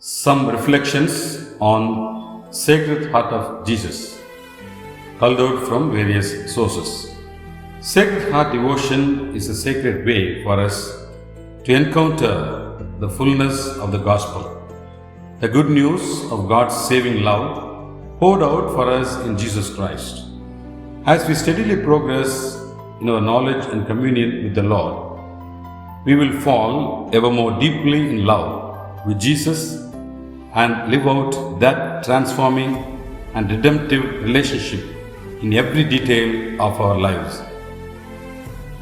Some reflections on Sacred Heart of Jesus, culled out from various sources. Sacred Heart devotion is a sacred way for us to encounter the fullness of the gospel, the good news of God's saving love poured out for us in Jesus Christ. As we steadily progress in our knowledge and communion with the Lord, we will fall ever more deeply in love with Jesus and live out that transforming and redemptive relationship in every detail of our lives.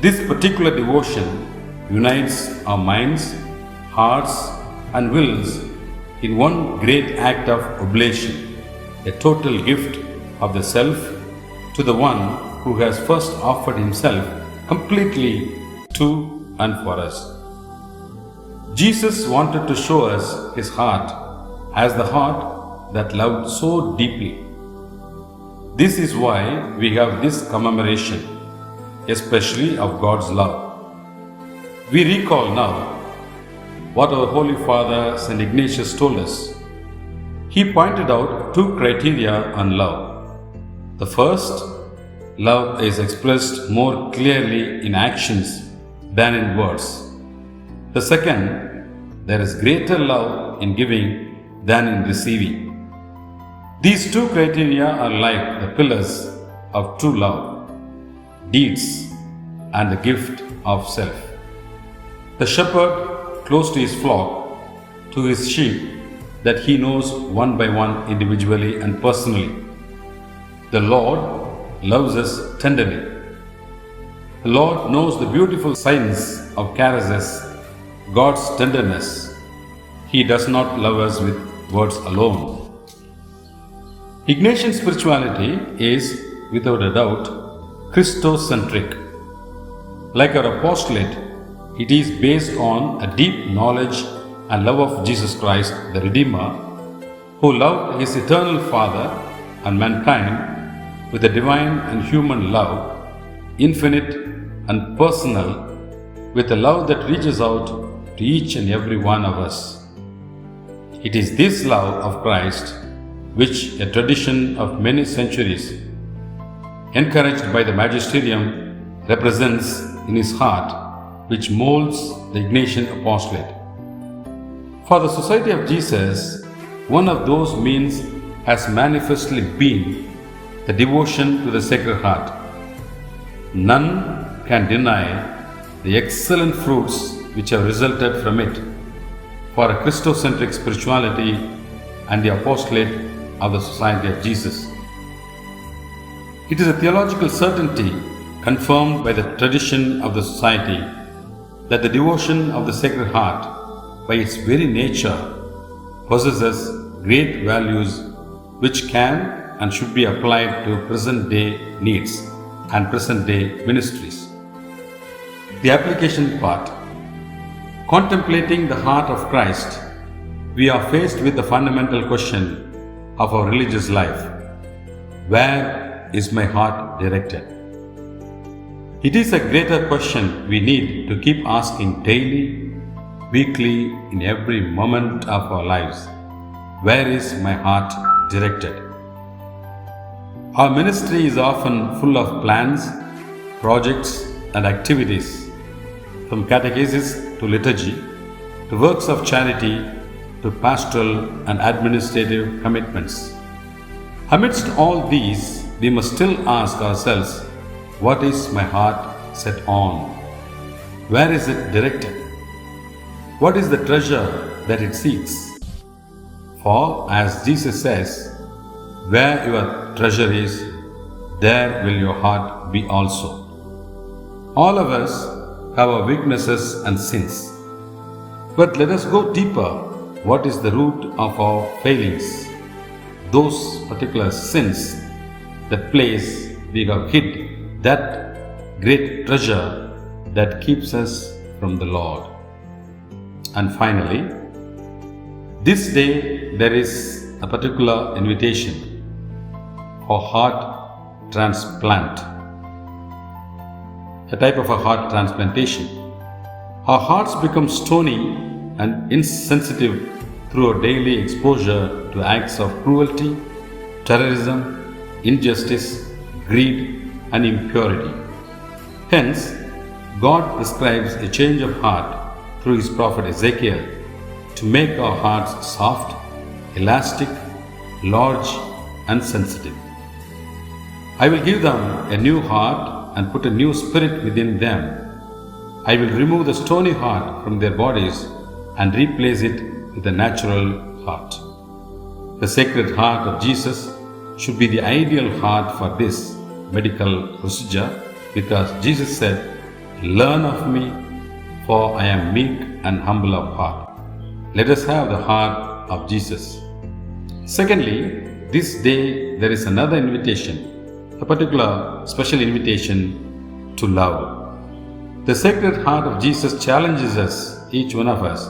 This particular devotion unites our minds, hearts, and wills in one great act of oblation, a total gift of the self to the one who has first offered himself completely to and for us. Jesus wanted to show us his heart as the heart that loved so deeply. This is why we have this commemoration, especially of God's love. We recall now what our Holy Father St. Ignatius told us. He pointed out two criteria on love. The first, love is expressed more clearly in actions than in words. The second, there is greater love in giving than in receiving. These two criteria are like the pillars of true love, deeds and the gift of self. The shepherd close to his flock, to his sheep that he knows one by one individually and personally. The Lord loves us tenderly. The Lord knows the beautiful signs of charism, God's tenderness. He does not love us with words alone. Ignatian spirituality is, without a doubt, Christocentric. Like our apostolate, it is based on a deep knowledge and love of Jesus Christ, the Redeemer, who loved his eternal Father and mankind with a divine and human love, infinite and personal, with a love that reaches out to each and every one of us. It is this love of Christ which a tradition of many centuries, encouraged by the magisterium, represents in his heart, which molds the Ignatian apostolate. For the Society of Jesus, one of those means has manifestly been the devotion to the Sacred Heart. None can deny the excellent fruits which have resulted from it for a Christocentric spirituality and the apostolate of the Society of Jesus. It is a theological certainty confirmed by the tradition of the Society that the devotion of the Sacred Heart, by its very nature, possesses great values which can and should be applied to present-day needs and present-day ministries. The application part. Contemplating the heart of Christ, we are faced with the fundamental question of our religious life. Where is my heart directed? It is a greater question we need to keep asking daily, weekly, in every moment of our lives. Where is my heart directed? Our ministry is often full of plans, projects, and activities, from catechesis to liturgy, to works of charity, to pastoral and administrative commitments. Amidst all these, we must still ask ourselves, what is my heart set on? Where is it directed? What is the treasure that it seeks? For, as Jesus says, where your treasure is, there will your heart be also. All of us have our weaknesses and sins. But let us go deeper. What is the root of our failings? Those particular sins, that place we have hid, that great treasure that keeps us from the Lord. And finally, this day there is a particular invitation for heart transplant. A type of a heart transplantation. Our hearts become stony and insensitive through our daily exposure to acts of cruelty, terrorism, injustice, greed, and impurity. Hence, God prescribes a change of heart through his prophet Ezekiel to make our hearts soft, elastic, large, and sensitive. I will give them a new heart and put a new spirit within them. I will remove the stony heart from their bodies and replace it with a natural heart. The Sacred Heart of Jesus should be the ideal heart for this medical procedure because Jesus said, "Learn of me, for I am meek and humble of heart." Let us have the heart of Jesus. Secondly, this day there is another invitation, a particular special invitation to love. The Sacred Heart of Jesus challenges us, each one of us,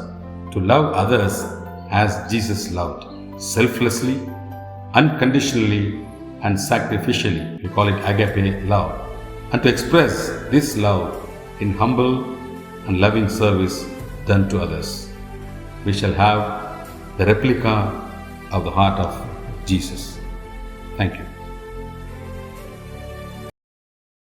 to love others as Jesus loved, selflessly, unconditionally, and sacrificially. We call it agape love. And to express this love in humble and loving service done to others. We shall have the replica of the heart of Jesus. Thank you.